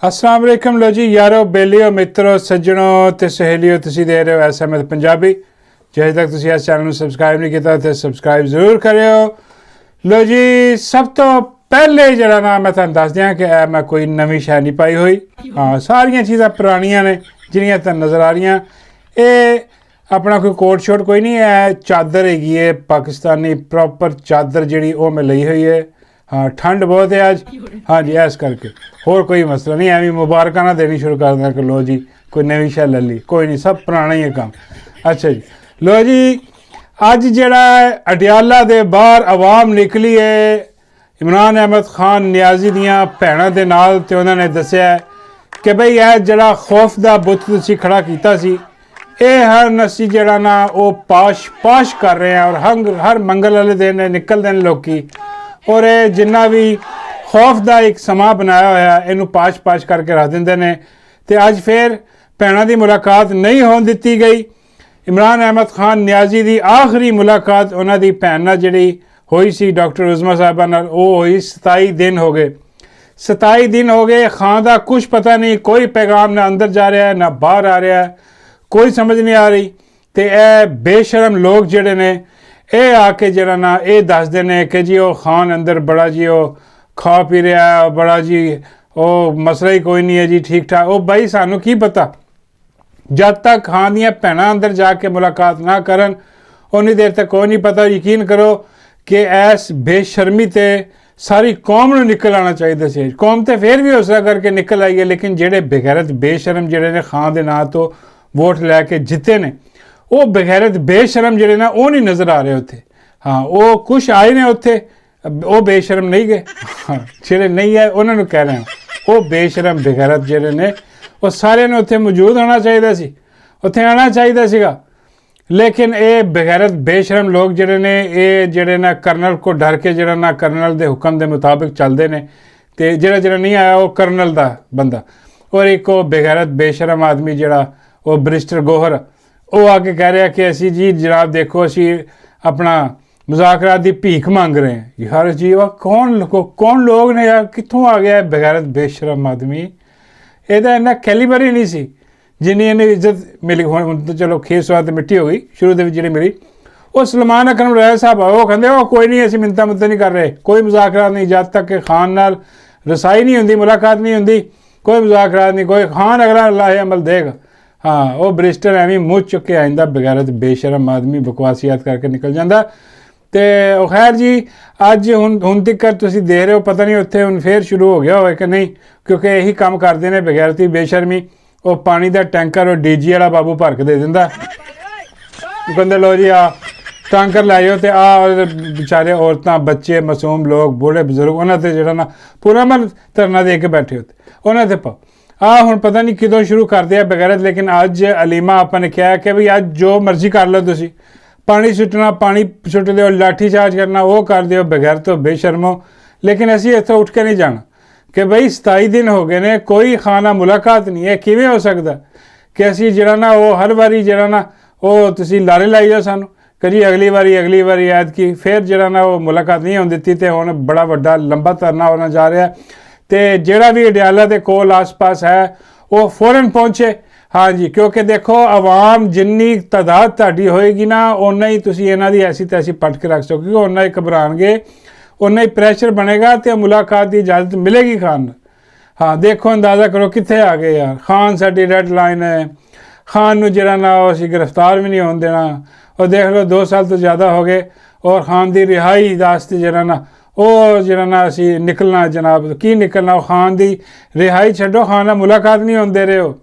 अस्सलाम वालेकुम लो जी यारो बेलियो मित्रों सज्जनों ते सहेलियों तुसी दे रहे हो SMS पंजाबी जे अजे तक तुसी इस चैनल में सबसक्राइब नहीं किया तो सबसक्राइब जरूर करियो। लो जी सब तो पहले जरा ना मैं तुहानू दस दियां कि मैं कोई नवी शै नहीं पाई हुई। हाँ सारियां चीज़ां पुरानियां ने जिहड़ियां तुहानू नज़र आ रही ये अपना कोई कोट शोट कोई नहीं है, चादर हैगी है पाकिस्तानी प्रॉपर चादर जिहड़ी वो मैं लई हुई है। हाँ ठंड बहुत है आज, हाँ जी इस करके होर कोई मसला नहीं, एवं मुबारक ना देनी शुरू कर दें कि लो जी कोई नवी शै ले ली, कोई नहीं सब पुराना ही है काम। अच्छा जी लो जी अज जड़ा अडियाला दे बाहर आवाम निकली है इमरान अहमद खान नियाजी दियां भैणां दे नाल ते उन्होंने दस्सिया कि बई यह जड़ा खौफ दा बुत तुसीं खड़ा कीता सी हर असी जड़ा ना वो पाश कर रहे हैं और हर मंगल वाले दिन निकलते हैं लोग और जिन्ना भी खौफ का एक समा बनाया होया इनू पाश करके रख देंगे ने। तो अज फिर भैणों की मुलाकात नहीं होने दी गई। इमरान अहमद खान नियाजी की आखिरी मुलाकात उन्होंने भैन नाल जिहड़ी हुई सी डॉक्टर उज़मा साहिबा नाल वो हुई 27 दिन हो गए। 27 दिन हो गए खान का कुछ पता नहीं, कोई पैगाम ना अंदर जा रहा है ना बाहर आ रहा है, कोई समझ नहीं आ रही। तो यह बेशरम लोग जिहड़े ने ये आके जरा ना ये दसते हैं कि जी वो खान अंदर बड़ा जी वो खा पी रहा है बड़ा जी वो मसला ही कोई नहीं है जी ठीक ठाक। वो भाई सानू की पता जब तक खान दियां भैणां अंदर जाके मुलाकात ना करन उन्नी देर तक कोई नहीं पता। यकीन करो कि इस बेशर्मी ते सारी कौम नूं निकल आना चाहिए सी। कौम तो फिर भी हौसला करके निकल आई है, लेकिन जेडे बेगैरत बेशरम जेडे ने खान दे नां तो वोट लैके जिते ने वो बेगैरत बेशरम जेडे ना वो नहीं नज़र आ रहे उत्थे। हाँ वो कुछ आए ने उत्थे वो बेशरम नहीं गए। हाँ जेडे नहीं है उन्होंने कह रहे हैं वो बेशरम बेगैरत जेडे ने वो सारे ने उत्थे मौजूद होना चाहिए सी, उत्थे आना चाहिए सीगा। लेकिन ये बेगैरत बेशरम लोग जेडे ने ये जेडे ना करनल को डर के जेडा ना करनल दे हुक्म दे मुताबिक चलते हैं तो जेड़ा नहीं आया वो करनल दा बंदा और एक वो बेगैरत बेशरम आदमी जेड़ा वो बैरिस्टर गोहर वो आके कह रहा कि असी जी जनाब देखो असी अपना मुज़ाकरात की भीख मांग रहे हैं। यार जी वह कौन लोग ने यार कित्थों आ गया है बेगैरत बेशरम आदमी। यदा इन्ना कैलीबर ही नहीं सी जिन्नी इन्हें इज्जत मिली। हुण तो चलो खेत स्वाद तो मिट्टी हो गई शुरू के जी मिली। वो सलमान अकरम रैल साहब वो कहते वो कोई नहीं असी मिन्नतां मुद्दे नहीं कर रहे, कोई मुज़ाकरात नहीं जब तक कि खान नाल रसाई नहीं होंदी मुलाकात नहीं होंदी कोई मुज़ाकरात नहीं, कोई खान अगला अल्लाह अमल देगा। हाँ वो बैरिस्टर एवं मुँह चुक के आइंदा बेगैरत बेशरम आदमी बकवासियात करके निकल जाता। तो खैर जी अज हुण तक तुसीं देख रहे हो पता नहीं उत्थे हुण फिर शुरू हो गया होवे कि नहीं, क्योंकि यही काम करते हैं बेगैरती बेशर्मी। वो पानी का टैंकर और डीजी वाला बाबू भर के दे दिंदा, कहते लो जी आ टैंकर लै जाओ तो आ बेचारे औरतां बच्चे मासूम लोग बूढ़े बजुर्ग उन्होंने जो ना पूरा मन धरना दे के बैठे होते उन्होंने पा हुण पता नहीं किदों शुरू कर दिया बेगैरत। लेकिन अज अलीमा आपा ने कहा कि भी अज जो मर्जी कर लो तुसी, पानी सुट्टना पानी सुट दो, लाठी चार्ज करना वो कर दो बेगैरत तो बेशर्मो। लेकिन असी इत्थों उठ के नहीं जाना कि बई 27 दिन हो गए ने कोई खाना मुलाकात नहीं है। किवें हो सकता कि असी जरा ना वो हर बारी जरा ना वो तुसी लारे लाई जाओ सानू करी अगली बारी ऐद की फिर जरा ना वो मुलाकात नहीं होने दी। तो हुण बड़ा वड्डा लंबा धरना होना जा रहा है। तो जेड़ा भी अडियाला के कोल आस पास है वो फौरन पहुँचे। हाँ जी क्योंकि देखो आवाम जिन्नी तादाद तुहाडी होएगी ना उन्ना ही तुसी इन्हां दी ऐसी तैसी पट के रख सकोगे, उन्ना ही घबराणगे, उन्ना ही प्रैशर बनेगा तो मुलाकात की इजाज़त मिलेगी खान। हाँ देखो अंदाज़ा करो कित्थे आ गए यार। खान साडी रेड लाइन है, खान नूं जरा ना असीं गिरफ्तार भी नहीं होने देना। और देख लो 2 साल तो ज़्यादा हो गए और खान की रिहाई वास्ते जरा ना वो जरा ना असी निकलना जनाब की निकलना खान की रिहाई छड्डो, खान नाल मुलाकात नहीं होने दे रहे हो।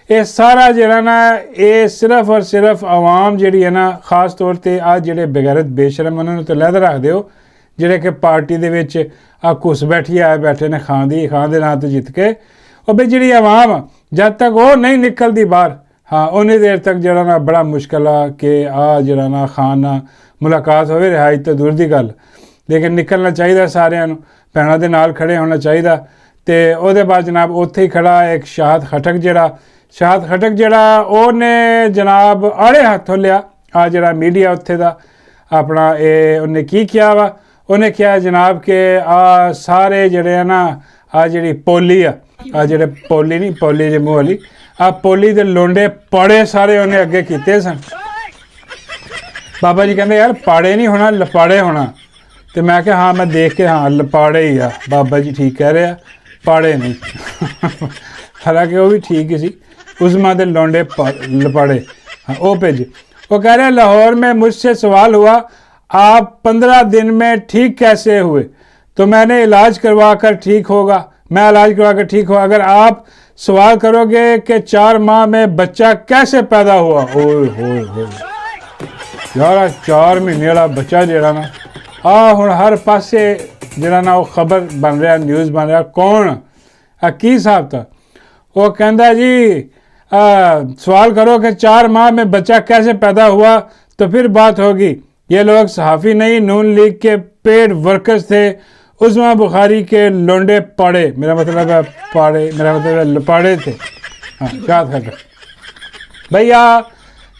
ये सारा जरा ना ये सिर्फ और सिर्फ आवाम जी है ना खास तौर पर आज जेडे बेगैरत बेशरम उन्होंने तो लैद रख दो जेडे कि पार्टी दे विच आ घुस बैठिए आए बैठे ने खान दे नां तो जित के। और भाई जी आवाम जब तक वो नहीं निकलती बाहर हाँ उन्नी देर तक जरा ना बड़ा मुश्किल आ कि आ जरा ना खान ना मुलाकात हो रिहाई तो दूर की गल। लेकिन निकलना चाहिए सारिਆਂ ਨੂੰ भैणों के नाल खड़े होना चाहिए। तो ਉਹਦੇ बाद जनाब उत्थे ही खड़ा एक शाहद खटक जड़ा ਉਹਨੇ जनाब आड़े हाथों लिया आ जरा मीडिया उत्थे दा अपना ये उन्हें की किया वा उन्हें क्या जनाब के आ सारे जड़े ना आ जी पोली आ ਆ ਜਿਹੜੇ ਪੋਲੀ ਨਹੀਂ, ਪੋਲੀ ਦੇ ਮੂੰਹ ਵਾਲੀ, ਆ ਪੋਲੀ ਦੇ ਲੋਂਡੇ ਪਾੜੇ ਸਾਰੇ ਉਹਨੇ ਅੱਗੇ ਕੀਤੇ ਸਨ। ਬਾਬਾ ਜੀ ਕਹਿੰਦੇ ਯਾਰ ਪਾੜੇ ਨਹੀਂ ਹੋਣਾ, ਲਪਾੜੇ ਹੋਣਾ। ਤੇ ਮੈਂ ਕਿਹਾ ਹਾਂ, ਮੈਂ ਦੇਖ ਕੇ ਹਾਂ ਲਪਾੜੇ ਹੀ ਆ। ਬਾਬਾ ਜੀ ਠੀਕ ਕਹਿ ਰਹੇ ਆ, ਪਾੜੇ ਨਹੀਂ। ਹਾਲਾਂਕਿ ਉਹ ਵੀ ठीक ही सी। उस्मा दे लौंडे लपाड़े, हाँ वो भेजे। वो कह रहे लाहौर में मुझसे सवाल हुआ आप 15 दिन में ठीक कैसे हुए? तो मैंने इलाज करवा कर ठीक होगा, मैं इलाज करवा कर ठीक हुआ। अगर आप सवाल करोगे कि 4 माह में बच्चा कैसे पैदा हुआ, ओए होए होए यार 4 महीने वाला बच्चा जिहड़ा ना हुण हर पासे जिहड़ा ना वो खबर बन रहा, न्यूज़ बन रहा, कौन की हिसाब था? वो कहता जी सवाल करो कि 4 माह में बच्चा कैसे पैदा हुआ तो फिर बात होगी। ये लोग सहाफ़ी नहीं, नून लीग के पेड वर्कर्स थे। उस्मा बुखारी के लोंडे पाड़े, मेरा मतलब है पाड़े, मेरा मतलब है लपाड़े थे। हाँ शाद खट्टर भैया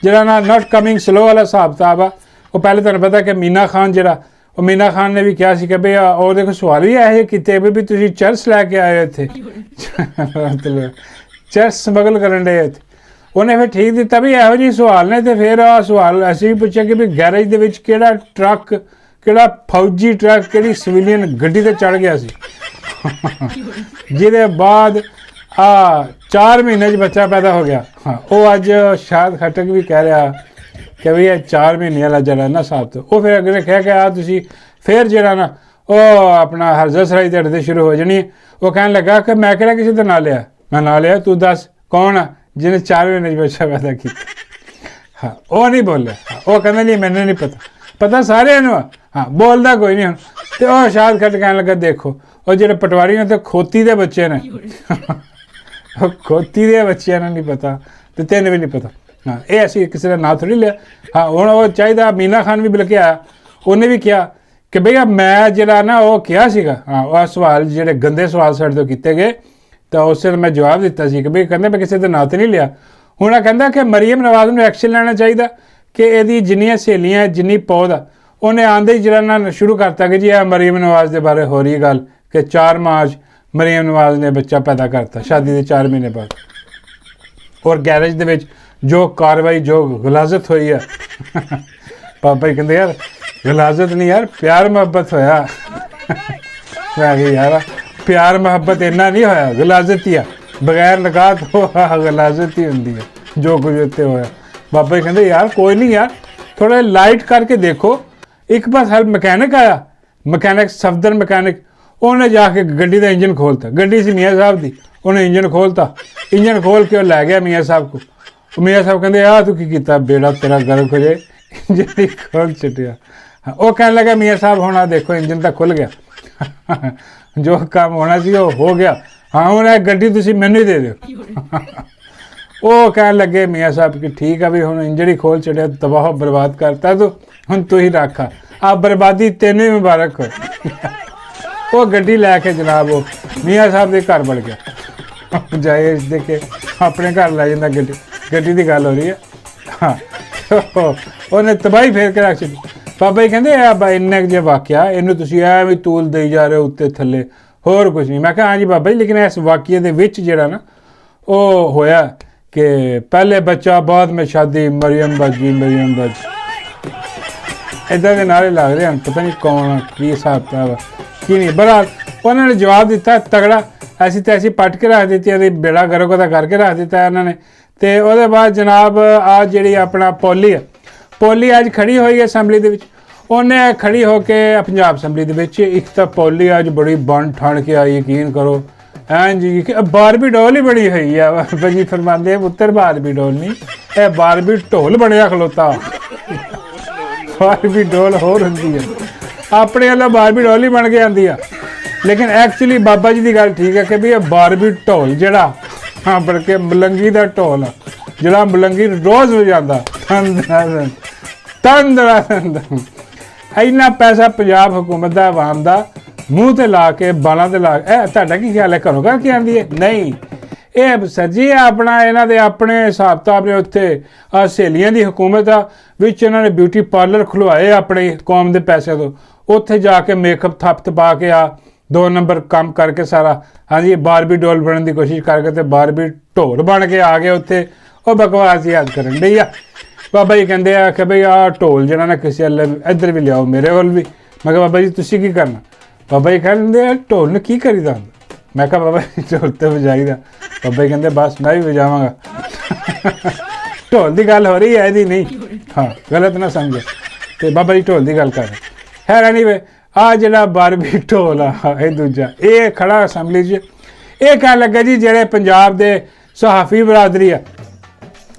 जरा ना नॉट कमिंग स्लो वाला हिसाब किताब आ। वो पहले तुहानूं पता कि मीना खान जरा, ਉਹ ਮੀਨਾ ਖਾਨ ਨੇ ਵੀ ਕਿਹਾ ਸੀ ਕਿ ਬਈ ਉਹਦੇ ਕੋਲ ਸਵਾਲ ਵੀ ਇਹੋ ਕੀਤੇ ਵੀ ਤੁਸੀਂ ਚਰਸ ਲੈ ਕੇ ਆਏ ਇੱਥੇ, ਮਤਲਬ ਚਰਸ ਸਮਗਲ ਕਰਨ ਦੇ ਇੱਥੇ। ਉਹਨੇ ਫਿਰ ਠੀਕ ਦਿੱਤਾ ਵੀ ਇਹੋ ਜਿਹੇ ਸਵਾਲ ਨੇ। ਤੇ ਫਿਰ ਆ ਸਵਾਲ ਅਸੀਂ ਵੀ ਪੁੱਛਿਆ ਕਿ ਵੀ ਗੈਰੇਜ ਦੇ ਵਿੱਚ ਕਿਹੜਾ ਟਰੱਕ, ਕਿਹੜਾ ਫੌਜੀ ਟਰੱਕ, ਕਿਹੜੀ ਸਿਵੀਲੀਅਨ ਗੱਡੀ ਤੇ ਚੜ ਗਿਆ ਸੀ, ਜਿਹਦੇ ਬਾਅਦ 4 ਮਹੀਨੇ 'ਚ ਬੱਚਾ ਪੈਦਾ ਹੋ ਗਿਆ। ਹਾਂ ਉਹ ਅੱਜ ਸ਼ਾਦ ਖਟਕ ਵੀ ਕਹਿ ਰਿਹਾ कि भी 4 महीने वाला जरा ना साहब। तो वो फिर अगर कह के तुसी फिर जरा ना वो अपना हरजा सराई ते अड़ते शुरू हो जानी है। वो कहने लगा कि मैं कहना किसी का ना लिया, मैं ना लिया, तू दस कौन है जिन्हें 4 महीने बच्चा पैदा किया। हाँ वो नहीं बोले, वो कहना नहीं मैंने नहीं पता, पता सारे हाँ बोलता कोई नहीं। तो वह शाद खट कहने लगा देखो और जो पटवारी ने तो खोती के बच्चे ने खोती के बच्चे ने नहीं पता, तो तेन भी नहीं पता। हाँ ये असी किसी का नाम थोड़ी लिया। हाँ हुण वो चाहिए मीना खान भी बल्कि आया, उन्हें भी कहा कि भैया मैं जरा ना वो किया सीगा। हाँ वह सवाल जोड़े गंदे सवाल साढ़े तो किए गए, तो उस मैं जवाब दिता सी कि भाई कहते मैं किसी का नाम तो नहीं लिया। हुण कहता कि मरीम नवाज नूं एक्शन लेना चाहिए कि यदी जिन्नियां सहेलियां जिन्नी पौध आ, उन्हें आंदे ही जरा ना शुरू करता कि जी मरीम नवाज के बारे हो रही गल कि 4 मार्च मरीम नवाज ने बच्चा पैदा करता शादी के 4 महीने बाद। और गैरेज दे विच जो कार्रवाई जो गलाजत हुई है पापा ही कहते यार गलाजत नहीं यार प्यार मुहब्बत होया। मैं यार प्यार मुहब्बत इन्ना नहीं होया, गलाजत ही है, बगैर लगात हो गलाजत ही होंगी है जो कुछ उत्ते होया। बाबा जी कहते यार कोई नहीं यार थोड़ा लाइट करके देखो। एक बार हर मकैनिक आया, मकैनिक सफदर मकैनिक, उन्हें जाके गड्डी का इंजन खोलता, गड्डी से मियाँ साहब की, उन्हें इंजन खोलता, इंजन खोल के लै गया मियाँ साहब को। मियाँ साहब कहते आ तू की किया, बेड़ा तेरा गर्म हो जाए, इंजन खोल छटिया। वो कहने लगा मियाँ साहब होना देखो इंजन तो खुल गया, जो काम होना सी वो हो गया। हाँ उन्हें गड्डी तुसी मैनू ही दे दो। वो कहने लगे मियाँ साहब कि ठीक है भी हुण इंजन ही खोल छड़िया, तबाह बर्बाद करता तो हुण तू ही रखा, आप बर्बादी तेनों ही मुबारक हो। वो गड्डी लैके जनाब वो मियाँ साहब के घर बढ़ गया, जाए देखे अपने घर लै जाता गड्डी, गड्डी की गल हो रही है। हाँ उन्हें तबाही फेर के रख दी। बाबा जी कहते इन्ने जो वाकया इनू तुसीं ऐ भी तूल दई जा रहे हो उत्ते थल्ले, होर कुछ नहीं। मैं कहा हाँ जी बाबा जी लेकिन इस वाकये दे विच जिहड़ा ना वो होया कि पहले बच्चा बाद में शादी, मरियम बाजी मरियम बाजी, इदां दे नारे लग रहे हैं, पता नहीं कौन की हिसाब किताब की नहीं। बहरहाल उन्होंने जवाब दिता तगड़ा, ऐसी तैसी पट के रख दी, बेड़ा गर्क दा करके रख दिता उन्होंने। तो उसदे बाद जनाब आ जी अपना पॉली है, पॉली अज खड़ी हुई है असैंबली दे विच, उन्हें खड़ी होके पंजाब असैंबली दे विच एक तो पॉली अज बड़ी बन ठण के आई, यकीन करो हैं जी बारबी डोल ही बनी हुई है। बाबा जी फरमाते पुत्तर बारबी डोल नहीं, यह बारबी ढोल बनया खलोता, बारबी डोल होर होंदी है, अपने वालों बारबी डोल ही बन के आती है। लेकिन एक्चुअली बाबा जी की गल ठीक है कि भी बारबी ढोल जड़ा हाँ बल्कि मलंगी का ढोल जड़ा मलंगी रोज़ बजाता तंद इन्ना पैसा पंजाब हुकूमत का आवाम का मूँह ते ला के बालों ते ला के तुहाडा की ख्याल है घरों घर के आती है? नहीं ये सर जी अपना इन्हों के अपने हिसाब किताब ने उत्थे सहेलियां की हुकूमत आ विच इन्होंने ब्यूटी पार्लर खुलवाए अपने कौम के पैसे तो, उत्थे जाके मेकअप थप पा के आ 2 ਨੰਬਰ ਕੰਮ ਕਰਕੇ ਸਾਰਾ। ਹਾਂਜੀ, ਬਾਰਬੀ ਡੋਲ ਬਣਨ ਦੀ ਕੋਸ਼ਿਸ਼ ਕਰਕੇ ਤੇ ਬਾਰਬੀ ਢੋਲ ਬਣ ਕੇ ਆ ਗਏ ਉੱਥੇ। ਉਹ ਬਕਵਾਸ ਯਾਦ ਕਰਨ ਡਈ ਆ। ਬਾਬਾ ਜੀ ਕਹਿੰਦੇ ਆ ਕਿ ਬਈ ਆਹ ਢੋਲ ਜਿਹੜਾ ਨਾ ਕਿਸੇ ਇੱਧਰ ਵੀ ਲਿਆਓ ਮੇਰੇ ਕੋਲ ਵੀ। ਮੈਂ ਕਿਹਾ ਬਾਬਾ ਜੀ ਤੁਸੀਂ ਕੀ ਕਰਨਾ? ਬਾਬਾ ਜੀ ਕਹਿੰਦੇ ਆ ਢੋਲ ਨੂੰ ਕੀ ਕਰੀਦਾ ਹੁੰਦਾ? ਮੈਂ ਕਿਹਾ ਬਾਬਾ ਜੀ ਢੋਲ ਤੇ ਵਜਾਈਦਾ। ਬਾਬਾ ਜੀ ਕਹਿੰਦੇ ਬਸ ਮੈਂ ਵੀ ਵਜਾਵਾਂਗਾ। ਢੋਲ ਦੀ ਗੱਲ ਹੋ ਰਹੀ ਹੈ ਇਹਦੀ, ਨਹੀਂ ਹਾਂ ਗਲਤ ਨਾ ਸਮਝੋ। ਤੇ ਬਾਬਾ ਜੀ ਢੋਲ ਦੀ ਗੱਲ ਕਰ ਰਹੇ। ਖੈਰ ਐਨੀਵੇ, ਆਹ ਜਿਹੜਾ ਬਾਰਬੀ ਢੋਲ ਆ ਇਹ ਦੂਜਾ ਇਹ ਖੜਾ ਅਸੈਂਬਲੀ 'ਚ। ਇਹ ਕਹਿਣ ਲੱਗਾ ਜੀ ਜਿਹੜੇ ਪੰਜਾਬ ਦੇ ਸਹਾਫੀ ਬਰਾਦਰੀ ਆ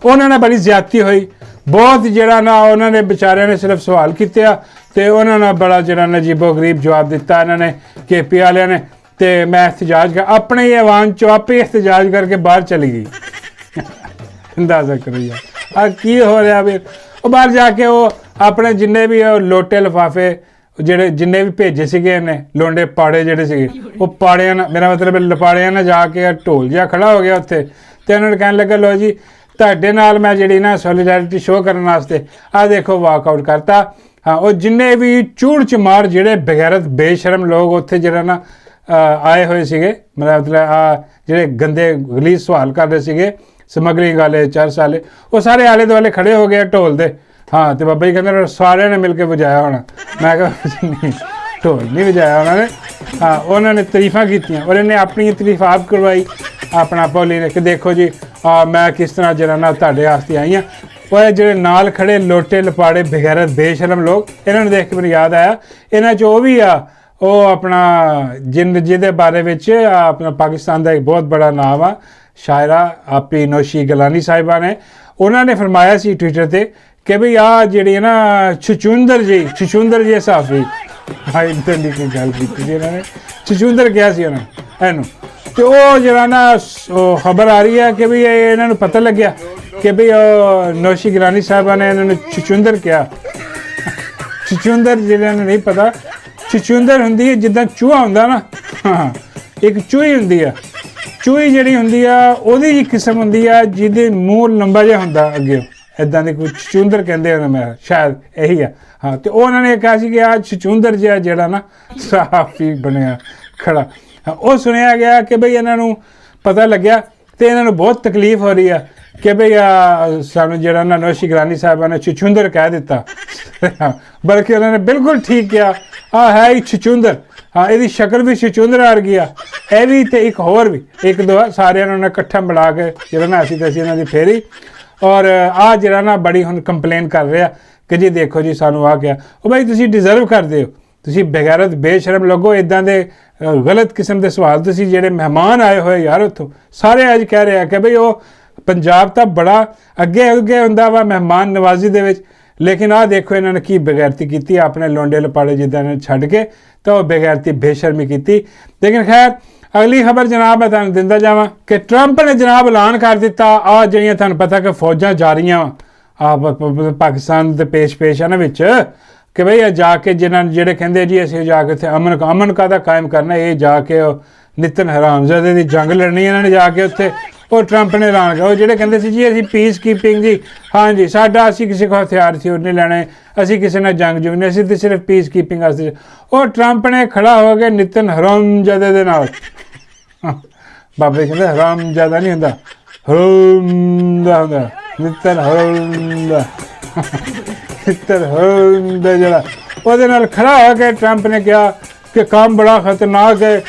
ਉਹਨਾਂ ਨੇ ਬੜੀ ਜ਼ਿਆਦਤੀ ਹੋਈ ਬਹੁਤ। ਜਿਹੜਾ ਨਾ ਉਹਨਾਂ ਨੇ ਵਿਚਾਰਿਆਂ ਨੇ ਸਿਰਫ ਸਵਾਲ ਕੀਤੇ ਆ ਤੇ ਉਹਨਾਂ ਨੇ ਬੜਾ ਜਿਹੜਾ ਨਜੀਬੋ ਗਰੀਬ ਜਵਾਬ ਦਿੱਤਾ ਇਹਨਾਂ ਨੇ KP ਵਾਲਿਆਂ ਨੇ। ਤੇ ਮੈਂ ਇhtਜਾਜ ਕਰ ਆਪਣੇ ਹੀ ਆਵਾਮ 'ਚੋਂ ਆਪੇ ਇhtਜਾਜ ਕਰਕੇ ਬਾਹਰ ਚਲੀ ਗਈ। ਅੰਦਾਜ਼ਾ ਕਰੋ ਯਾਰ ਆ ਕੀ ਹੋ ਰਿਹਾ ਵੀ। ਉਹ ਬਾਹਰ ਜਾ ਕੇ ਉਹ ਆਪਣੇ ਜਿੰਨੇ ਵੀ ਲੋਟੇ ਲਿਫਾਫੇ ਜਿਹੜੇ ਜਿੰਨੇ ਵੀ ਭੇਜੇ ਸੀਗੇ ਇਹਨੇ ਲੋਂਡੇ ਪਾੜੇ ਜਿਹੜੇ ਸੀਗੇ ਉਹ ਪਾੜਿਆਂ ਨਾਲ, ਮੇਰਾ ਮਤਲਬ ਲਪਾੜਿਆਂ ਨਾਲ ਜਾ ਕੇ ਢੋਲ ਜਿਹਾ ਖੜਾ ਹੋ ਗਿਆ ਉੱਥੇ। ਤੇ ਉਹਨਾਂ ਨੂੰ ਕਹਿਣ ਲੱਗਾ ਲੋ ਜੀ ਤੁਹਾਡੇ ਨਾਲ ਮੈਂ ਜਿਹੜੀ ਨਾ ਸੋਲੀਡੈਰਿਟੀ ਸ਼ੋਅ ਕਰਨ ਵਾਸਤੇ ਆਹ ਦੇਖੋ ਵਾਕਆਊਟ ਕਰਤਾ। ਹਾਂ, ਉਹ ਜਿੰਨੇ ਵੀ ਚੂੜ ਚਮਾਰ ਜਿਹੜੇ ਬਗੈਰਤ ਬੇਸ਼ਰਮ ਲੋਕ ਉੱਥੇ ਜਿਹੜਾ ਨਾ ਆਏ ਹੋਏ ਸੀਗੇ, ਮੇਰਾ ਮਤਲਬ ਜਿਹੜੇ ਗੰਦੇ ਗਲੀਜ਼ ਸਵਾਲ ਕਰ ਰਹੇ ਸੀਗੇ ਸਮਗਲਿੰਗ ਵਾਲੇ ਚਰਸ ਵਾਲੇ, ਉਹ ਸਾਰੇ ਆਲੇ ਦੁਆਲੇ ਖੜੇ ਹੋ ਗਏ ਢੋਲ ਦੇ। ਹਾਂ, ਤੇ ਬਾਬਾ ਜੀ ਕਹਿੰਦੇ ਸਾਰਿਆਂ ਨੇ ਮਿਲ ਕੇ ਵਜਾਇਆ ਹੋਣਾ। ਮੈਂ ਕਿਹਾ ਨਹੀਂ, ਢੋਲ ਨਹੀਂ ਵਜਾਇਆ ਉਹਨਾਂ ਨੇ। ਹਾਂ, ਉਹਨਾਂ ਨੇ ਤਾਰੀਫਾਂ ਕੀਤੀਆਂ ਔਰ ਇਹਨੇ ਆਪਣੀ ਤਾਰੀਫ ਆਪ ਕਰਵਾਈ ਆਪਣਾ ਪੋਲੀ ਨੇ ਕਿ ਦੇਖੋ ਜੀ ਮੈਂ ਕਿਸ ਤਰ੍ਹਾਂ ਜਿਹੜਾ ਨਾ ਤੁਹਾਡੇ ਵਾਸਤੇ ਆਈ ਹਾਂ। ਉਹ ਜਿਹੜੇ ਨਾਲ ਖੜੇ ਲੋਟੇ ਲਪਾੜੇ ਬਗੈਰਤ ਬੇਸ਼ਰਮ ਲੋਕ, ਇਹਨਾਂ ਨੂੰ ਦੇਖ ਕੇ ਮੈਨੂੰ ਯਾਦ ਆਇਆ ਇਹਨਾਂ 'ਚ ਉਹ ਵੀ ਆ ਉਹ ਆਪਣਾ ਜਿਹਦੇ ਬਾਰੇ ਵਿੱਚ ਆਪਣਾ ਪਾਕਿਸਤਾਨ ਦਾ ਇੱਕ ਬਹੁਤ ਬੜਾ ਨਾਮ ਆ ਸ਼ਾਇਰਾ ਆਪੀ ਨੋਸ਼ੀ ਗਲਾਨੀ ਸਾਹਿਬਾ ਨੇ ਉਹਨਾਂ ਨੇ ਫਰਮਾਇਆ ਸੀ ਟਵਿੱਟਰ ਤੇ ਕਿ ਬਈ ਆਹ ਜਿਹੜੀ ਨਾ ਛਛੂੰਦਰ ਜੀ ਸਾਫੀ ਇੱਦਾਂ ਦੀ ਕੋਈ ਗੱਲ ਕੀਤੀ ਸੀ ਇਹਨਾਂ ਨੇ। ਛਛੂੰਦਰ ਕਿਹਾ ਸੀ ਉਹਨਾਂ ਇਹਨੂੰ। ਤੇ ਉਹ ਜਿਹੜਾ ਨਾ ਖਬਰ ਆ ਰਹੀ ਹੈ ਕਿ ਵੀ ਇਹਨਾਂ ਨੂੰ ਪਤਾ ਲੱਗਿਆ ਕਿ ਵੀ ਉਹ ਨੋਸ਼ੀ ਗਲਾਨੀ ਸਾਹਿਬਾ ਨੇ ਇਹਨਾਂ ਨੂੰ ਛਛੂੰਦਰ ਕਿਹਾ। ਛਛੂੰਦਰ ਜਿਹਨਾਂ ਨੂੰ ਨਹੀਂ ਪਤਾ, ਛਛੂੰਦਰ ਹੁੰਦੀ ਹੈ ਜਿੱਦਾਂ ਚੂਹਾ ਹੁੰਦਾ ਨਾ। ਹਾਂ, ਇੱਕ ਚੂਹੀ ਹੁੰਦੀ ਆ। ਚੂਹੀ ਜਿਹੜੀ ਹੁੰਦੀ ਆ ਉਹਦੀ ਜੀ ਕਿਸਮ ਹੁੰਦੀ ਆ ਜਿਹਦੇ ਮੂੰਹ ਲੰਬਾ ਜਿਹਾ ਹੁੰਦਾ ਅੱਗੇ, ਇੱਦਾਂ ਦੀ ਕੋਈ ਛਛੂੰਦਰ ਕਹਿੰਦੇ ਉਹਨਾਂ ਮੈਂ ਸ਼ਾਇਦ ਇਹੀ ਆ। ਹਾਂ, ਤੇ ਉਹਨਾਂ ਨੇ ਕਿਹਾ ਸੀ ਕਿ ਆਹ ਛਛੂੰਦਰ ਜਿਹਾ ਜਿਹੜਾ ਨਾ ਸਹਾਫੀ ਬਣਿਆ ਖੜਾ। ਉਹ ਸੁਣਿਆ ਗਿਆ ਕਿ ਬਈ ਇਹਨਾਂ ਨੂੰ ਪਤਾ ਲੱਗਿਆ ਤੇ ਇਹਨਾਂ ਨੂੰ ਬਹੁਤ ਤਕਲੀਫ ਹੋ ਰਹੀ ਆ ਕਿ ਬਈ ਸਾਨੂੰ ਜਿਹੜਾ ਨਾ ਨੋਸ਼ੀ ਗਲਾਨੀ ਸਾਹਿਬਾਂ ਨੇ ਛਛੂੰਦਰ ਕਹਿ ਦਿੱਤਾ। ਬਲਕਿ ਉਹਨਾਂ ਨੇ ਬਿਲਕੁਲ ਠੀਕ ਕਿਹਾ, ਆਹ ਹੈ ਹੀ ਛਛੂੰਦਰ। ਹਾਂ, ਇਹਦੀ ਸ਼ਕਲ ਵੀ ਛਛੂੰਦਰ ਆ ਗਈ ਆ, ਇਹ ਵੀ ਤੇ ਇੱਕ ਹੋਰ ਵੀ, ਇੱਕ ਦੋ ਸਾਰਿਆਂ ਨੂੰ ਇਕੱਠਾ ਮਿਲਾ ਕੇ ਜਿਹੜਾ ਨਾ ਅਸੀਂ ਇਹਨਾਂ ਦੀ ਫੇਰੀ। ਔਰ ਆਹ ਜਿਹੜਾ ਨਾ ਬੜੀ ਹੁਣ ਕੰਪਲੇਨ ਕਰ ਰਿਹਾ ਕਿ ਜੀ ਦੇਖੋ ਜੀ ਸਾਨੂੰ ਆ ਗਿਆ। ਉਹ ਬਾਈ ਤੁਸੀਂ ਡਿਜ਼ਰਵ ਕਰਦੇ ਹੋ, ਤੁਸੀਂ ਬੇਗੈਰਤ ਬੇਸ਼ਰਮ ਲੋਗੋ ਇੱਦਾਂ ਦੇ ਗਲਤ ਕਿਸਮ ਦੇ ਸਵਾਲ। ਤੁਸੀਂ ਜਿਹੜੇ ਮਹਿਮਾਨ ਆਏ ਹੋਏ ਯਾਰ ਉੱਥੋਂ ਸਾਰੇ ਅੱਜ ਕਹਿ ਰਹੇ ਆ ਕਿ ਬਈ ਉਹ ਪੰਜਾਬ ਤਾਂ ਬੜਾ ਅੱਗੇ ਹੁੰਦਾ ਵਾ ਮਹਿਮਾਨ ਨਵਾਜ਼ੀ ਦੇ ਵਿੱਚ, ਲੇਕਿਨ ਆਹ ਦੇਖੋ ਇਹਨਾਂ ਨੇ ਕੀ ਬੇਗੈਰਤੀ ਕੀਤੀ ਆਪਣੇ ਲੋਂਡੇ ਲਪਾੜੇ ਜਿੱਦਾਂ ਨੇ ਛੱਡ ਕੇ, ਤਾਂ ਉਹ ਬੇਗੈਰਤੀ ਬੇਸ਼ਰਮੀ ਕੀਤੀ। ਲੇਕਿਨ ਖੈਰ ਅਗਲੀ ਖਬਰ ਜਨਾਬ ਮੈਂ ਤੁਹਾਨੂੰ ਦਿੰਦਾ ਜਾਵਾਂ ਕਿ ਟਰੰਪ ਨੇ ਜਨਾਬ ਐਲਾਨ ਕਰ ਦਿੱਤਾ ਆਹ ਜਿਹੜੀਆਂ ਤੁਹਾਨੂੰ ਪਤਾ ਕਿ ਫੌਜਾਂ ਜਾ ਰਹੀਆਂ ਪਾਕਿਸਤਾਨ ਦੇ ਪੇਸ਼ ਆ ਨਾ ਵਿੱਚ ਕਿ ਬਈ ਜਾ ਕੇ ਜਿਹੜੇ ਕਹਿੰਦੇ ਜੀ ਅਸੀਂ ਜਾ ਕੇ ਉੱਥੇ ਅਮਨ ਕਾਹਦਾ ਕਾਇਮ ਕਰਨਾ, ਇਹ ਜਾ ਕੇ ਉਹ ਨਿਤਨ ਹਰਾਮਜ਼ਾਦੇ ਦੀ ਜੰਗ ਲੜਨੀ ਇਹਨਾਂ ਨੇ ਜਾ ਕੇ ਉੱਥੇ। ਉਹ ਟਰੰਪ ਨੇ ਐਲਾਨ ਕੀਤਾ। ਉਹ ਜਿਹੜੇ ਕਹਿੰਦੇ ਸੀ ਜੀ ਅਸੀਂ ਪੀਸ ਕੀਪਿੰਗ ਜੀ, ਹਾਂਜੀ ਸਾਡਾ ਅਸੀਂ ਕਿਸੇ ਕੋਲ ਹਥਿਆਰ ਸੀ ਉਹਨੇ ਲੈਣੇ, ਅਸੀਂ ਕਿਸੇ ਨਾਲ ਜੰਗ ਨਹੀਂ, ਅਸੀਂ ਤਾਂ ਸਿਰਫ ਪੀਸ ਕੀਪਿੰਗ ਵਾਸਤੇ। ਉਹ ਟਰੰਪ ਨੇ ਖੜਾ ਹੋ ਕੇ ਨਿਤਨ ਹਰਾਮਜ਼ਾਦੇ ਦੇ ਨਾਲ, ਬਾਬੇ ਕਹਿੰਦੇ ਹਰਾਮਜ਼ਾਦਾ ਨਹੀਂ ਹੁੰਦਾ, ਹਰਾਮਦਾ ਹੁੰਦਾ, ਨਿਤਨ ਹਰਾਮਦਾ ਨਿਤਨ ਹਰਾਮਦਾ ਜਿਹੜਾ, ਉਹਦੇ ਨਾਲ ਖੜਾ ਹੋ ਕੇ ਟਰੰਪ ਨੇ ਕਿਹਾ ਕਿ ਕੰਮ ਬੜਾ ਖਤਰਨਾਕ ਹੈ,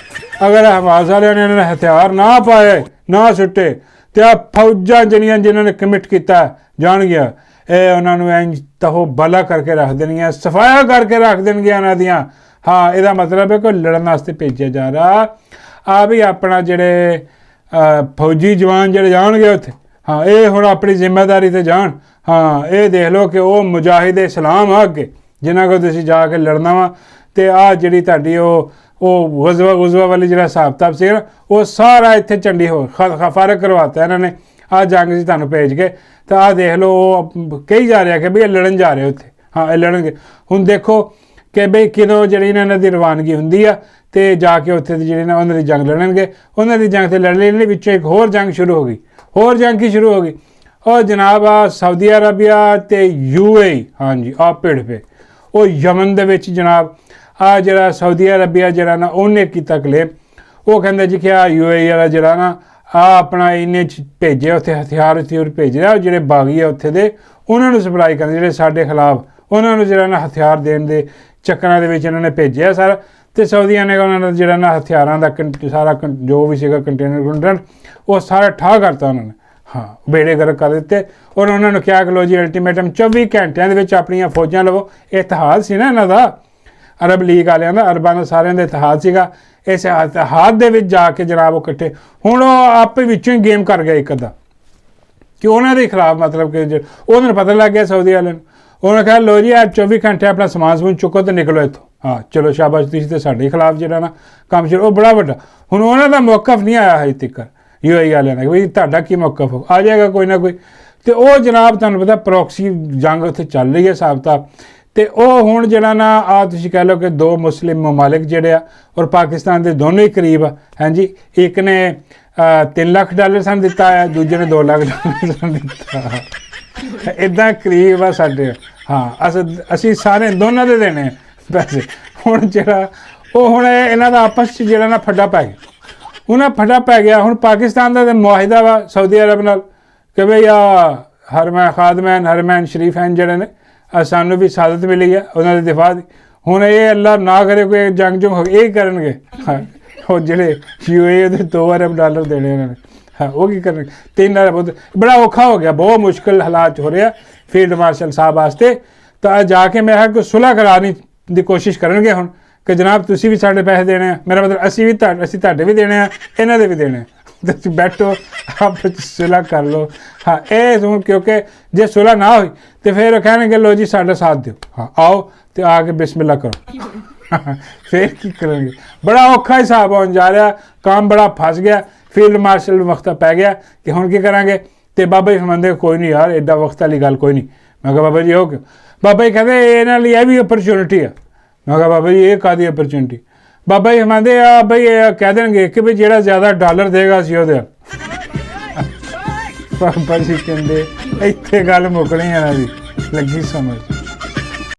ਅਗਰ ਹਮਾਸ ਵਾਲਿਆਂ ਨੇ ਇਹਨਾਂ ਹਥਿਆਰ ਨਾ ਪਾਏ ਨਾ ਸੁੱਟੇ ਤੇ ਆ ਫੌਜਾਂ ਜਿਹੜੀਆਂ ਜਿਨ੍ਹਾਂ ਨੇ ਕਮਿਟ ਕੀਤਾ ਜਾਣਗੀਆਂ ਇਹ ਉਹਨਾਂ ਨੂੰ ਇੰਝ ਤਹੋ ਬਲਾ ਕਰਕੇ ਰੱਖ ਦੇਣਗੀਆਂ, ਸਫਾਇਆ ਕਰਕੇ ਰੱਖ ਦੇਣਗੀਆਂ ਇਹਨਾਂ ਦੀਆਂ। ਹਾਂ, ਇਹਦਾ ਮਤਲਬ ਹੈ ਕੋਈ ਲੜਨ ਵਾਸਤੇ ਭੇਜਿਆ ਜਾ ਰਿਹਾ ਆ ਵੀ ਆਪਣਾ ਜਿਹੜੇ ਫੌਜੀ ਜਵਾਨ ਜਿਹੜੇ ਜਾਣਗੇ ਉੱਥੇ, ਹਾਂ ਇਹ ਹੁਣ ਆਪਣੀ ਜ਼ਿੰਮੇਵਾਰੀ 'ਤੇ ਜਾਣ। ਹਾਂ, ਇਹ ਦੇਖ ਲਓ ਕਿ ਉਹ ਮੁਜਾਹਿਦ ਇਸਲਾਮ ਆ ਅੱਗੇ ਜਿਨ੍ਹਾਂ ਕੋਲ ਤੁਸੀਂ ਜਾ ਕੇ ਲੜਨਾ ਵਾ। ਅਤੇ ਆਹ ਜਿਹੜੀ ਤੁਹਾਡੀ ਉਹ ਗਜ਼ਵਾ ਵਾਲੀ ਜਿਹੜਾ ਹਿਸਾਬ ਕਿਤਾਬ ਸੀ ਨਾ ਉਹ ਸਾਰਾ ਇੱਥੇ ਝੰਡੀ ਹੋ ਫਾਰਗ ਕਰਵਾਤਾ ਇਹਨਾਂ ਨੇ। ਆਹ ਜੰਗ ਸੀ ਤੁਹਾਨੂੰ ਭੇਜ ਕੇ, ਤਾਂ ਆਹ ਦੇਖ ਲਓ ਉਹ ਕਹੀ ਜਾ ਰਿਹਾ ਕਿ ਬਈ ਇਹ ਲੜਨ ਜਾ ਰਹੇ ਉੱਥੇ। ਹਾਂ, ਇਹ ਲੜਨਗੇ। ਹੁਣ ਦੇਖੋ ਕਿ ਬਈ ਕਿਦੋਂ ਜਿਹੜੀ ਇਹਨਾਂ ਦੀ ਰਵਾਨਗੀ ਹੁੰਦੀ ਆ ਅਤੇ ਜਾ ਕੇ ਉੱਥੇ ਦੀ ਜਿਹੜੀ ਨਾ ਉਹਨਾਂ ਦੀ ਜੰਗ ਲੜਨਗੇ। ਉਹਨਾਂ ਦੀ ਜੰਗ 'ਤੇ ਲੜਨ ਦੇ ਵਿੱਚੋਂ ਇੱਕ ਹੋਰ ਜੰਗ ਸ਼ੁਰੂ ਹੋ ਗਈ। ਹੋਰ ਜੰਗ ਕੀ ਸ਼ੁਰੂ ਹੋ ਗਈ? ਉਹ ਜਨਾਬ ਆ ਸਾਊਦੀ ਅਰਬੀਆ ਅਤੇ UAE, ਹਾਂਜੀ ਆਹ ਭਿੜ ਪਏ। ਉਹ ਯਮਨ ਦੇ ਵਿੱਚ ਜਨਾਬ ਆ ਜਿਹੜਾ ਸਾਊਦੀ ਅਰਬੀਆ ਜਿਹੜਾ ਨਾ ਉਹਨੇ ਕੀਤਾ ਕਲੇਮ। ਉਹ ਕਹਿੰਦਾ ਜੀ ਕਿ ਆ UAE ਵਾਲਾ ਜਿਹੜਾ ਨਾ ਆ ਆਪਣਾ ਇਹਨੇ ਭੇਜੇ ਉੱਥੇ ਹਥਿਆਰ ਭੇਜ ਰਿਹਾ, ਜਿਹੜੇ ਬਾਗੀ ਆ ਉੱਥੇ ਦੇ ਉਹਨਾਂ ਨੂੰ ਸਪਲਾਈ ਕਰਨ, ਜਿਹੜੇ ਸਾਡੇ ਖਿਲਾਫ ਉਹਨਾਂ ਨੂੰ ਜਿਹੜਾ ਨਾ ਹਥਿਆਰ ਦੇਣ ਦੇ ਚੱਕਰਾਂ ਦੇ ਵਿੱਚ ਇਹਨਾਂ ਨੇ ਭੇਜਿਆ ਸਾਰਾ। ਅਤੇ ਸਾਊਦੀਆਂ ਨੇ ਉਹਨਾਂ ਦਾ ਜਿਹੜਾ ਨਾ ਹਥਿਆਰਾਂ ਦਾ ਸਾਰਾ ਜੋ ਵੀ ਸੀਗਾ ਕੰਟੇਨਰ ਉਹ ਸਾਰਾ ਠਾਹ ਕਰਤਾ ਉਹਨਾਂ ਨੇ। ਹਾਂ, ਬੇੜੇ ਗਰਕ ਕਰ ਦਿੱਤੇ ਔਰ ਉਹਨਾਂ ਨੂੰ ਕਿਹਾ ਕਿ ਲੋ ਜੀ ਅਲਟੀਮੇਟਮ 24 ਘੰਟਿਆਂ ਦੇ ਵਿੱਚ ਆਪਣੀਆਂ ਫੌਜਾਂ ਲਵੋ। ਇਤਿਹਾਦ ਸੀ ਨਾ ਇਹਨਾਂ ਦਾ, ਅਰਬ ਲੀਗ ਵਾਲਿਆਂ ਦਾ, ਅਰਬਾਂ ਦਾ ਸਾਰਿਆਂ ਦਾ ਇਤਿਹਾਦ ਸੀਗਾ। ਇਸ ਇਤਿਹਾਦ ਦੇ ਵਿੱਚ ਜਾ ਕੇ ਜਨਾਬ ਉਹ ਇਕੱਠੇ, ਹੁਣ ਉਹ ਆਪੇ ਵਿੱਚੋਂ ਹੀ ਗੇਮ ਕਰ ਗਿਆ ਇੱਕ ਅੱਧਾ ਕਿ ਉਹਨਾਂ ਦੇ ਖਿਲਾਫ, ਮਤਲਬ ਕਿ ਉਹਨਾਂ ਨੂੰ ਪਤਾ ਲੱਗ ਗਿਆ ਸਾਊਦੀ ਵਾਲਿਆਂ ਨੂੰ। ਉਹਨਾਂ ਕਿਹਾ ਲੋ ਜੀ ਆ 24 ਘੰਟੇ ਆਪਣਾ ਸਮਾਨ ਸਮੂਨ ਚੁੱਕੋ ਅਤੇ ਨਿਕਲੋ ਇੱਥੋਂ। ਹਾਂ ਚਲੋ ਸ਼ਾਬਾਸ਼, ਤੁਸੀਂ ਤਾਂ ਸਾਡੇ ਖਿਲਾਫ ਜਿਹੜਾ ਨਾ ਕੰਮ ਸ਼ੁਰੂ, ਉਹ ਬੜਾ ਵੱਡਾ। ਹੁਣ ਉਹਨਾਂ ਦਾ ਮੌਕਫ ਨਹੀਂ ਆਇਆ ਹਜੇ ਤੱਕ UAE ਵਾਲਿਆਂ ਦਾ, ਬਈ ਤੁਹਾਡਾ ਕੀ ਮੌਕਫ ਹੋ, ਆ ਜਾਏਗਾ ਕੋਈ ਨਾ ਕੋਈ। ਅਤੇ ਉਹ ਜਨਾਬ ਤੁਹਾਨੂੰ ਪਤਾ ਪ੍ਰੋਕਸੀ ਜੰਗ ਉੱਥੇ ਚੱਲ ਰਹੀ ਹੈ ਹਿਸਾਬ ਕਿਤਾਬ। ਅਤੇ ਉਹ ਹੁਣ ਜਿਹੜਾ ਨਾ ਆ ਤੁਸੀਂ ਕਹਿ ਲਓ ਕਿ 2 ਮੁਸਲਿਮ ਮਮਾਲਿਕ ਜਿਹੜੇ ਆ ਔਰ ਪਾਕਿਸਤਾਨ ਦੇ ਦੋਨੋਂ ਹੀ ਕਰੀਬ ਆ। ਹਾਂਜੀ, ਇੱਕ ਨੇ $3 ਲੱਖ ਸਾਨੂੰ ਦਿੱਤਾ ਹੈ, ਦੂਜੇ ਨੇ $2 ਲੱਖ ਸਾਨੂੰ ਦਿੱਤਾ। ਇੱਦਾਂ ਕਰੀਬ ਆ ਸਾਡੇ। ਹਾਂ, ਅਸੀਂ ਸਾਰੇ ਦੋਨਾਂ ਦੇ ਦੇਣੇ ਪੈਸੇ। ਹੁਣ ਜਿਹੜਾ ਉਹ ਹੁਣ ਇਹਨਾਂ ਦਾ ਆਪਸ 'ਚ ਜਿਹੜਾ ਨਾ ਫੱਡਾ ਪੈ ਗਿਆ, ਉਹਨਾਂ ਫੱਡਾ ਪੈ ਗਿਆ। ਹੁਣ ਪਾਕਿਸਤਾਨ ਦਾ ਤਾਂ ਮੁਆਹਿਦਾ ਵਾ ਸਾਊਦੀ ਅਰਬ ਨਾਲ ਕਿ ਬਈ ਆ ਹਰਮੈਨ ਸ਼ਰੀਫੈਨ ਜਿਹੜੇ ਨੇ ਸਾਨੂੰ ਵੀ ਸਾਦਤ ਮਿਲੀ ਹੈ ਉਹਨਾਂ ਦੇ ਦਿਫਾਅ ਦੀ। ਹੁਣ ਇਹ ਅੱਲਾ ਨਾ ਕਰੇ ਕੋਈ ਜੰਗ ਜੁੰਗ ਹੋ ਇਹ ਕਰਨਗੇ। ਹਾਂ, ਉਹ ਜਿਹੜੇ UAE ਦੇ $2 ਅਰਬ ਦੇਣੇ ਉਹਨਾਂ ਨੇ, ਹਾਂ ਉਹ ਕੀ ਕਰਨਗੇ। 3 ਅਰਬ ਬੜਾ ਔਖਾ ਹੋ ਗਿਆ, ਬਹੁਤ ਮੁਸ਼ਕਿਲ ਹਾਲਾਤ ਹੋ ਰਿਹਾ ਫੀਲਡ ਮਾਰਸ਼ਲ ਸਾਹਿਬ ਵਾਸਤੇ। ਤਾਂ ਜਾ ਕੇ ਮੈਂ ਕਿਹਾ ਕੋਈ ਸੁਲ੍ਹਾ ਕਰਾਉਣ ਦੀ ਕੋਸ਼ਿਸ਼ ਕਰਨਗੇ ਹੁਣ ਕਿ ਜਨਾਬ ਤੁਸੀਂ ਵੀ ਸਾਡੇ ਪੈਸੇ ਦੇਣੇ ਆ, ਮੇਰਾ ਮਤਲਬ ਅਸੀਂ ਤੁਹਾਡੇ ਵੀ ਦੇਣੇ ਆ, ਇਹਨਾਂ ਦੇ ਵੀ ਦੇਣੇ ਆ, ਤੁਸੀਂ ਬੈਠੋ ਆਪ ਸੁਲ੍ਹਾ ਕਰ ਲਓ। ਹਾਂ, ਇਹ ਹੁਣ ਕਿਉਂਕਿ ਜੇ ਸੁਲ੍ਹਾ ਨਾ ਹੋਈ ਤਾਂ ਫਿਰ ਉਹ ਕਹਿਣਗੇ ਲੋ ਜੀ ਸਾਡਾ ਸਾਥ ਦਿਓ। ਹਾਂ, ਆਓ ਅਤੇ ਆ ਕੇ ਬਿਸਮਿਲ੍ਲਾ ਕਰੋ। ਫਿਰ ਕੀ ਕਰਨਗੇ। ਬੜਾ ਔਖਾ ਹਿਸਾਬ ਹੋਣ ਜਾ ਰਿਹਾ, ਕੰਮ ਬੜਾ ਫਸ ਗਿਆ। ਫੀਲਡ ਮਾਰਸ਼ਲ ਨੂੰ ਵਕਤ ਪੈ ਗਿਆ ਕਿ ਹੁਣ ਕੀ ਕਰਾਂਗੇ। ਅਤੇ ਬਾਬਾ ਜੀ ਫਰਮਾਉਂਦੇ ਕੋਈ ਨਹੀਂ ਯਾਰ, ਐਡਾ ਵਕਤ ਵਾਲੀ ਗੱਲ ਕੋਈ ਨਹੀਂ। ਮੈਂ ਕਿਹਾ ਬਾਬਾ ਜੀ ਉਹ ਕਿਉਂ? ਬਾਬਾ ਜੀ ਕਹਿੰਦੇ ਇਹਨਾਂ ਲਈ ਇਹ ਵੀ ਓਪਰਚੁਨਿਟੀ ਆ। ਮੈਂ ਕਿਹਾ ਬਾਬਾ ਜੀ ਇਹ ਕਾਹਦੀ ਓਪਰਚੁਨਿਟੀ? ਬਾਬਾ ਜੀ ਫਰਮਾਉਂਦੇ ਆ ਬਈ ਇਹ ਕਹਿ ਦੇਣਗੇ ਕਿ ਵੀ ਜਿਹੜਾ ਜ਼ਿਆਦਾ ਡਾਲਰ ਦੇਗਾ ਅਸੀਂ ਉਹਦੇ। ਬਾਬਾ ਜੀ ਕਹਿੰਦੇ ਇੱਥੇ ਗੱਲ ਮੁੱਕਣੀ ਇਹਨਾਂ ਦੀ, ਲੱਗੀ ਸਮਝ।